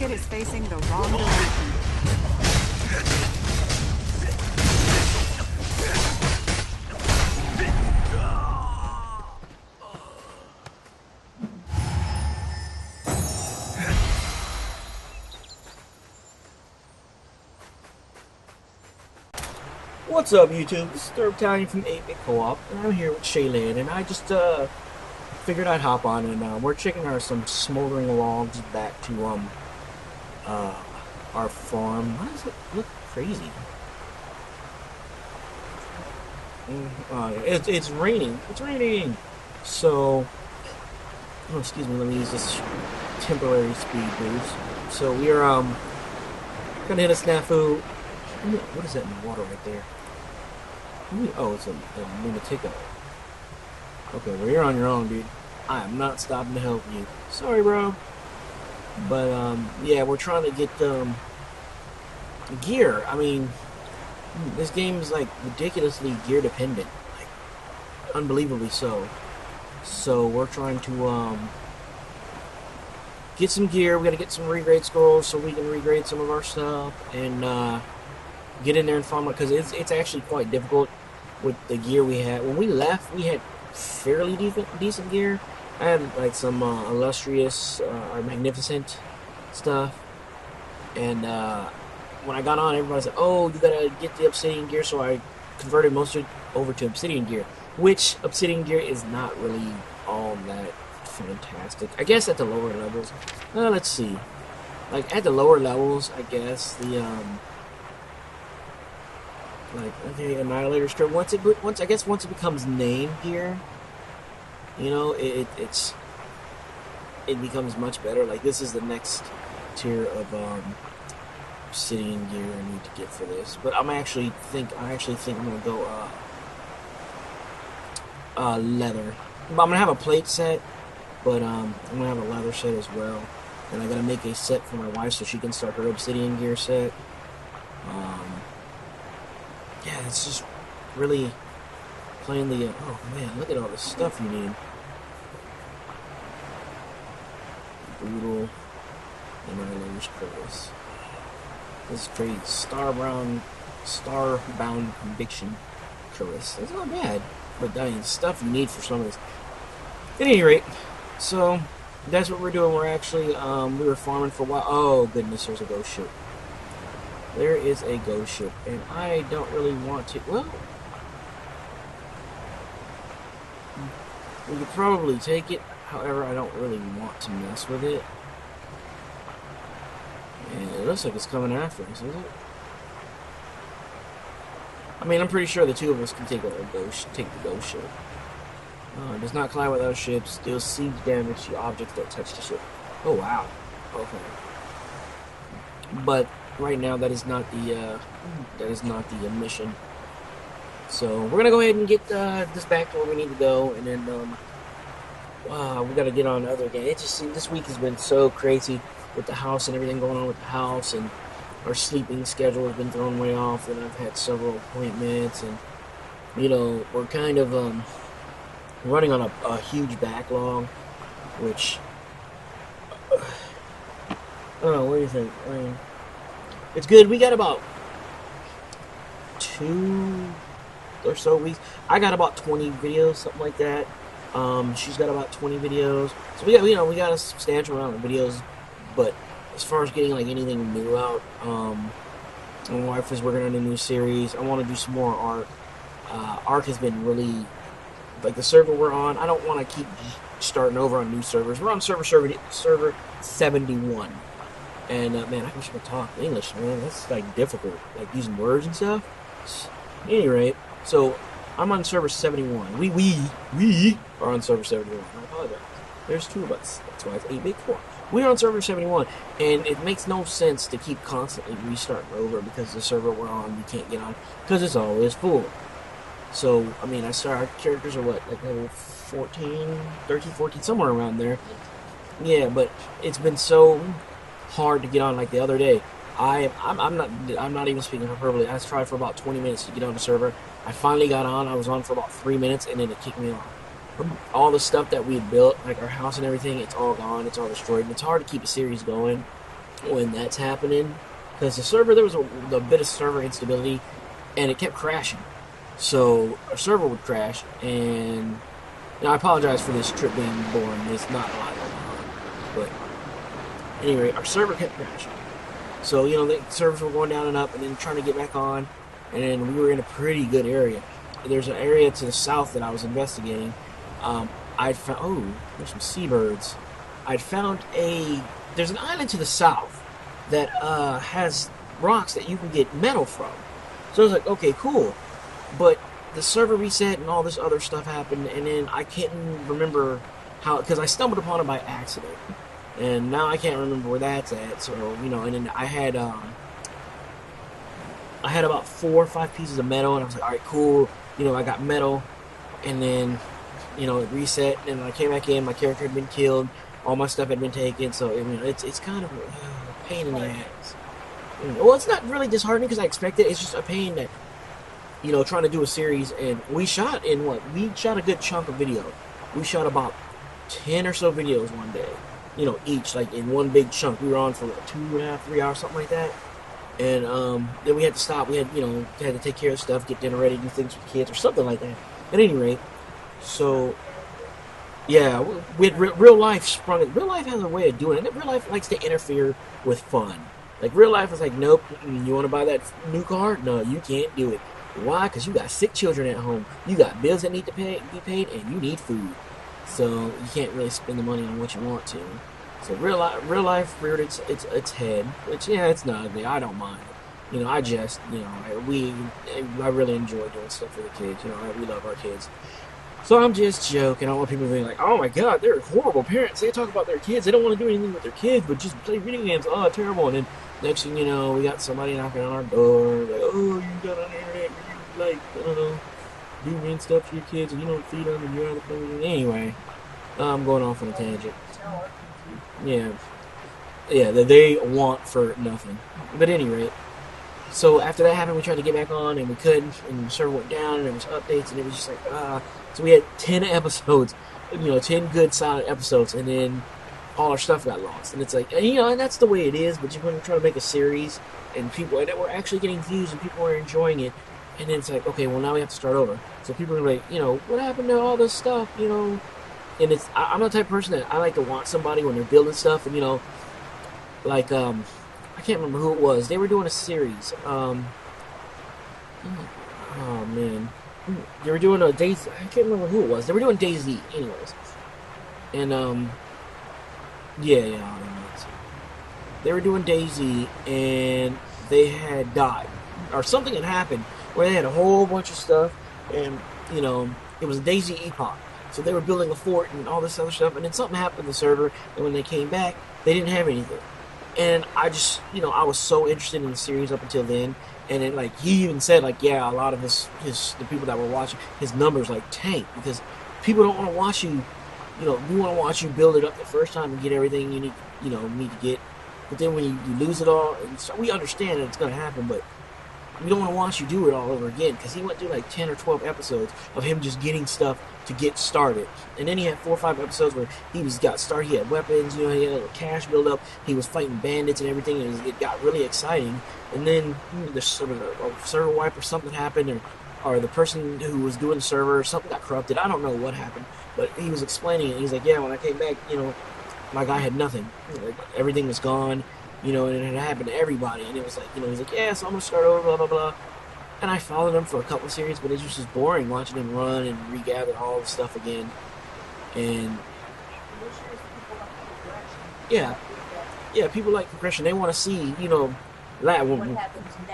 target is facing the wrong direction. What's up, YouTube? This is Third Italian from 8-Bit Co-op, and I'm here with Shaylin, and I just figured I'd hop on, and we're checking some smoldering logs back to our farm. Why does it look crazy? It's raining. It's raining. So, oh, excuse me. Let me use this temporary speed boost. So we are gonna hit a snafu. What is that in the water right there? Oh, it's a Lunatico. Okay, well, you're on your own, dude. I am not stopping to help you. Sorry, bro. But, yeah, we're trying to get, gear. I mean, this game is, like, ridiculously gear dependent. Like, unbelievably so. So, we're trying to, get some gear. We gotta get some regrade scrolls so we can regrade some of our stuff. And, get in there and farm it, because it's actually quite difficult with the gear we had. When we left, we had fairly decent gear. I had like some illustrious or magnificent stuff, and when I got on, everybody said, "Oh, you gotta get the obsidian gear." So I converted most of it over to obsidian gear, which obsidian gear is not really all that fantastic. I guess at the lower levels. Let's see. Like at the lower levels, I guess the like, okay, Annihilator Strip. Once it becomes name gear, you know, it becomes much better. Like this is the next tier of obsidian gear I need to get for this. But I actually think I'm gonna go leather. I'm gonna have a plate set, but I'm gonna have a leather set as well. And I gotta make a set for my wife so she can start her obsidian gear set. Yeah, it's just really playing the, oh man, look at all the stuff you need. Brutal, Annihilator's Curse. This is crazy. Starbound Conviction Curse. That's not bad, but I mean, stuff you need for some of this. At any rate, so that's what we're doing. We're actually, we were farming for a while. Oh goodness, there's a ghost ship. There is a ghost ship, and I don't really want to. Well, we could probably take it. However, I don't really want to mess with it. And it looks like it's coming after us, is it? I mean, I'm pretty sure the two of us can take the ghost ship. It does not collide with other ships. Deals siege damage to objects that touch the ship. Oh wow. Okay. But right now, that is not the mission. So we're gonna go ahead and get this back to where we need to go, and then we gotta get on other games. It just this week has been so crazy with the house and everything going on with the house, and our sleeping schedule has been thrown way off. And I've had several appointments, and you know we're kind of running on a huge backlog, which I don't know. What do you think? I mean, it's good. We got about 2 or so weeks. I got about 20 videos, something like that. She's got about 20 videos. So we got a substantial amount of videos. But as far as getting like anything new out, my wife is working on a new series. I want to do some more Arc. Arc has been really, like the server we're on. I don't want to keep starting over on new servers. We're on server 71. And, man, I wish I could talk English, man. That's, like, difficult. Like, using words and stuff. At any rate, so, I'm on server 71. We are on server 71. I apologize. There's 2 of us. That's why it's 8-Bit Co-op. We're on server 71. And it makes no sense to keep constantly restarting over because the server we're on, we can't get on. Because it's always full. So, I mean, our characters are what? Like, level 14, 13, 14, somewhere around there. Yeah, but it's been so hard to get on. Like the other day, I'm not even speaking hyperbole. I tried for about 20 minutes to get on the server. I finally got on. I was on for about 3 minutes, and then it kicked me off. All the stuff that we had built, like our house and everything, it's all gone. It's all destroyed. And it's hard to keep a series going when that's happening, because the server, there was a bit of server instability, and it kept crashing. So our server would crash, and I apologize for this trip being boring. It's not a lot going on, but anyway, our server kept crashing. So the servers were going down and up, and then trying to get back on, and then we were in a pretty good area. There's an area to the south that I was investigating. I'd found there's some seabirds. I'd found there's an island to the south that has rocks that you can get metal from. So I was like, okay, cool. But the server reset and all this other stuff happened, and then I can't remember how, because I stumbled upon it by accident, and now I can't remember where that's at. So and then I had about 4 or 5 pieces of metal, and I was like, all right, cool. I got metal, and then it reset, and when I came back in, my character had been killed, all my stuff had been taken. So it's kind of a pain in the ass. Well, it's not really disheartening because I expected it. It's just a pain that trying to do a series, and we shot a good chunk of video. We shot about 10 or so videos one day, each, like in one big chunk. We were on for like 2.5, 3 hours, something like that. And then we had to stop. We had, had to take care of stuff, get dinner ready, do things with kids or something like that. At any rate, so yeah, we had real life sprung it. Real life has a way of doing it. Real life likes to interfere with fun. Like real life is like, nope, you want to buy that new car? No, you can't do it. Why? Because you got sick children at home. You got bills that need to be paid, and you need food. So you can't really spend the money on what you want to. So real life reared its head, which it's not ugly. I don't mind it. I just I really enjoy doing stuff for the kids. We love our kids. So I'm just joking. I don't want people being like, oh my god, they're horrible parents. They talk about their kids. They don't want to do anything with their kids, but just play video games. Oh, terrible. And then next thing you know, we got somebody knocking on our door. Like, oh, you got on the internet. You like, I don't know, do mean stuff to your kids, and you don't feed them, and you're out of the anyway. I'm going off on a tangent. Yeah, that they want for nothing. But at any rate, so after that happened, we tried to get back on, and we couldn't, and the server went down, and there was updates, and it was just like, So we had 10 episodes, 10 good, solid episodes, and then all our stuff got lost. And it's like, and that's the way it is, but when you try to make a series, and people that were actually getting views, and people were enjoying it, and then it's like, okay, well, now we have to start over. So people are like, what happened to all this stuff, And I'm the type of person that I like to want somebody when they're building stuff, and like I can't remember who it was. They were doing a series. Oh man, they were doing a Daisy. I can't remember who it was. They were doing Daisy, anyways. And yeah. They were doing Daisy, and they had died, or something had happened where they had a whole bunch of stuff, and it was a Daisy epoch. So they were building a fort and all this other stuff, and then something happened to the server, and when they came back, they didn't have anything. And I just, I was so interested in the series up until then, and then, like, he even said, like, yeah, a lot of the people that were watching, his numbers, like, tanked, because people don't want to watch you, we want to watch you build it up the first time and get everything you need to get, but then when you lose it all, and so we understand that it's going to happen, but we don't want to watch you do it all over again, because he went through like 10 or 12 episodes of him just getting stuff to get started, and then he had 4 or 5 episodes where he got started. He had weapons, he had a little cash build up. He was fighting bandits and everything, and it got really exciting. And then there's sort of a server wipe or something happened, or the person who was doing the server, something got corrupted. I don't know what happened, but he was explaining it. He's like, yeah, when I came back, my guy had nothing. Like, everything was gone. And it had happened to everybody, and it was like, he's like, yeah, so I'm gonna start over, blah blah blah. And I followed him for a couple of series, but it was just boring watching him run and regather all the stuff again. And yeah, people like progression. They want to see,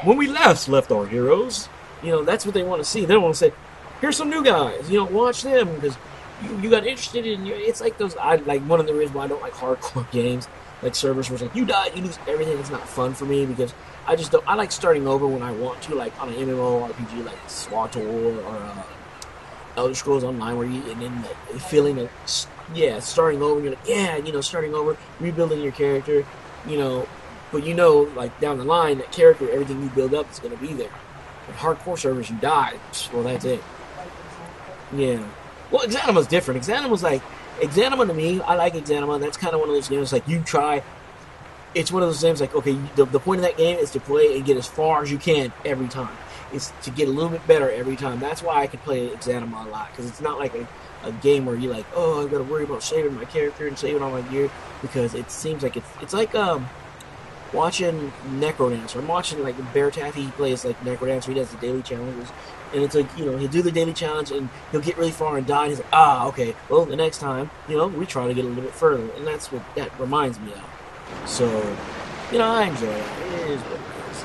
when we left our heroes, that's what they want to see. They don't want to say, here's some new guys, watch them, because you got interested in. It's like those. One of the reasons why I don't like hardcore games. Like servers where it's like, you died, you lose everything. It's not fun for me, because I just don't. I like starting over when I want to, like on an MMO RPG like SWTOR or Elder Scrolls Online, where and then the feeling of starting over. You're like, starting over, rebuilding your character, but like down the line, that character, everything you build up is going to be there. But hardcore servers, you die. Well, that's it. Yeah. Well, Exanima's different. Exanima to me, I like Exanima. That's kind of one of those games like you try. it's one of those games like, okay, the point of that game is to play and get as far as you can every time. It's to get a little bit better every time. That's why I can play Exanima a lot, because it's not like a game where you're like, oh, I've got to worry about saving my character and saving all my gear, because it seems like it's like watching Necrodancer. I'm watching like Bear Taffy. He plays like Necrodancer. He does the daily challenges, and it's like, you know, he'll do the daily challenge and he'll get really far and die. And he's like, ah, okay, well, the next time, you know, we try to get a little bit further, and that's what that reminds me of. So, you know, I enjoy it. It is what it is.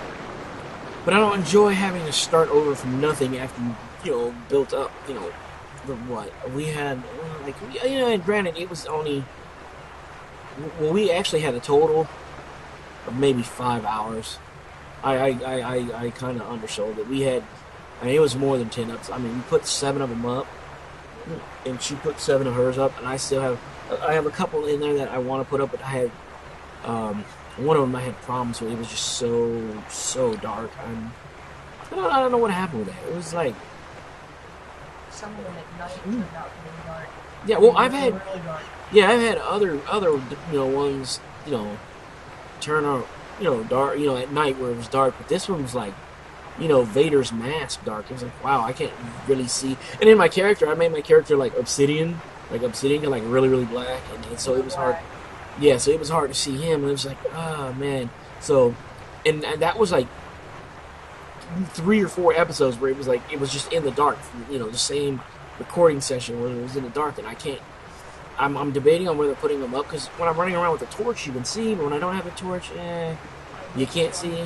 But I don't enjoy having to start over from nothing after you know, built up, you know, the what we had, like, you know, and granted, it was only, well, we actually had a total of maybe 5 hours. I kind of undersold it. We had, I mean, it was more than 10 ups. I mean, we put 7 of them up, and she put 7 of hers up, and I still have, I have a couple in there that I want to put up, but I had, one of them I had problems with. It was just so dark. I don't know what happened with that. It was like, some of them at night turned out really dark. yeah, well, I've had, really dark. yeah, I've had other, you know, ones, you know, turn out, you know, dark, you know, at night where it was dark, but this one was like, you know, Vader's mask dark. It was like, wow, I can't really see. And then my character, I made my character like obsidian, like really black, and so it was hard. Yeah, so it was hard to see him, and it was like, oh man. So, and that was like 3 or 4 episodes where it was like, it was just in the dark, you know, the same recording session where it was in the dark, and I can't, I'm debating on whether putting them up, because when I'm running around with a torch you can see, but when I don't have a torch, you can't see.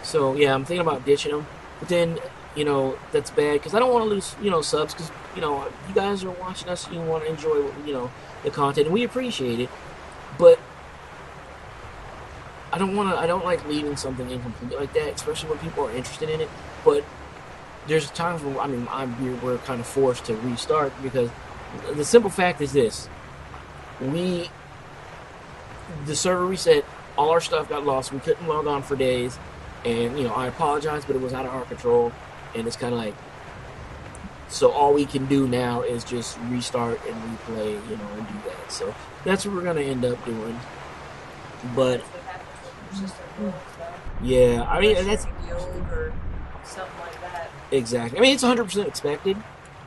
So yeah, I'm thinking about ditching them, but then, you know, that's bad, because I don't want to lose, you know, subs, because, you know, you guys are watching us, you want to enjoy, you know, the content, and we appreciate it, but I don't like leaving something incomplete like that, especially when people are interested in it. But there's times where, I mean, we're kind of forced to restart, because the simple fact is this: the server reset, all our stuff got lost, we couldn't log on for days, and, you know, I apologize, but it was out of our control, and it's kind of like, so all we can do now is just restart and replay, you know, and do that. So that's what we're gonna end up doing. But yeah, I mean, that's or something like that. exactly. I mean, it's 100% expected,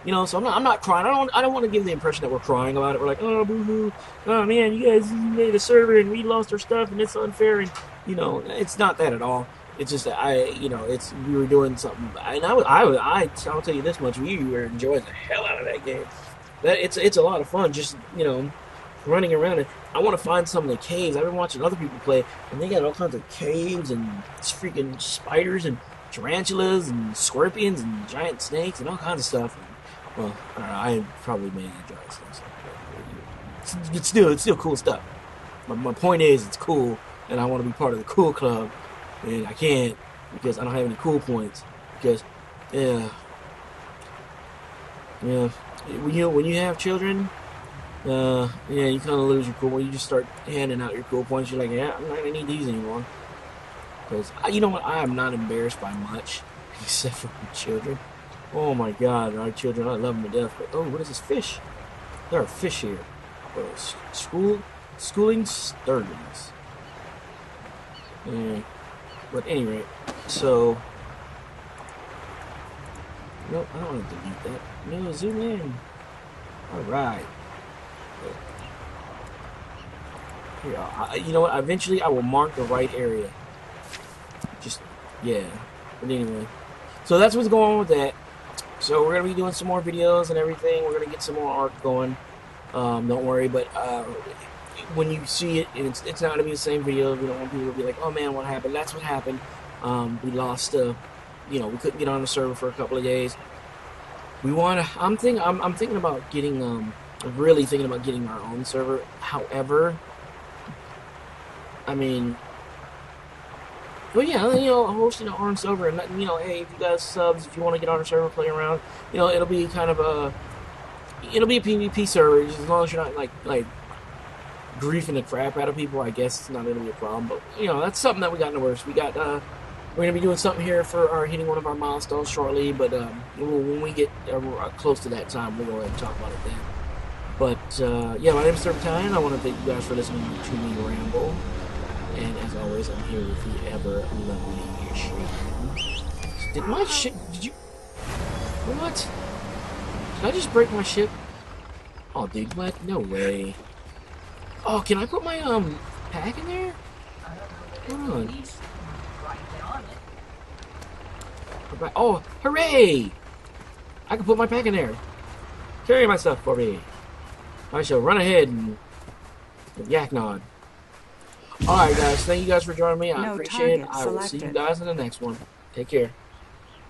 you know. So I'm not crying. I don't want to give the impression that we're crying about it. We're like, oh, boo-hoo, oh man, you guys made a server and we lost our stuff and it's unfair, and, you know, it's not that at all. It's just that you know, we were doing something, and I'll tell you this much: we were enjoying the hell out of that game. It's a lot of fun, just, you know, running around. And I want to find some of the caves. I've been watching other people play, and they got all kinds of caves and freaking spiders and tarantulas and scorpions and giant snakes and all kinds of stuff. And, well, I don't know. I probably made giant snakes. It's still cool stuff. My point is, it's cool, and I want to be part of the cool club. And I can't, because I don't have any cool points. Because, yeah, when you have children, yeah, you kind of lose your cool. When you just start handing out your cool points, you're like, yeah, I'm not gonna need these anymore. Because, you know what, I am not embarrassed by much, except for my children. Oh my God, our children, I love them to death. But, oh, what is this fish? There are fish here. Schooling sturgeons. Yeah. But anyway, so, nope, I don't want to delete that. No, zoom in. Alright. Here, you know what, eventually I will mark the right area. Just, yeah. But anyway, so that's what's going on with that. So we're going to be doing some more videos and everything. We're going to get some more art going. Don't worry, but, when you see it, it's not going to be the same video. We don't want people to be like, oh man, what happened? That's what happened. We lost, you know, we couldn't get on the server for a couple of days. I'm thinking about getting, really thinking about getting our own server. However, I mean, well, yeah, you know, hosting our own server, and, you know, hey, if you guys subs, if you want to get on our server, play around, you know, it'll be kind of it'll be a PvP server, as long as you're not, like, griefing the crap out of people. I guess it's not going to be a problem, but, you know, that's something that we got in the works. We're going to be doing something here for hitting one of our milestones shortly, but when we get close to that time, we'll go ahead and talk about it then. But, yeah, my name is Serpentine. I want to thank you guys for listening to me ramble. And as always, I'm here with the ever lovely Shane. Did my ship? Did you? What? Did I just break my ship? Oh, dude, what? No way. Oh, can I put my pack in there? Hold on. Oh, hooray! I can put my pack in there. Carry my stuff for me. I shall run ahead and yak nod. Alright guys, thank you guys for joining me. I No appreciate it. target I will see you selected. guys in the next one. Take care.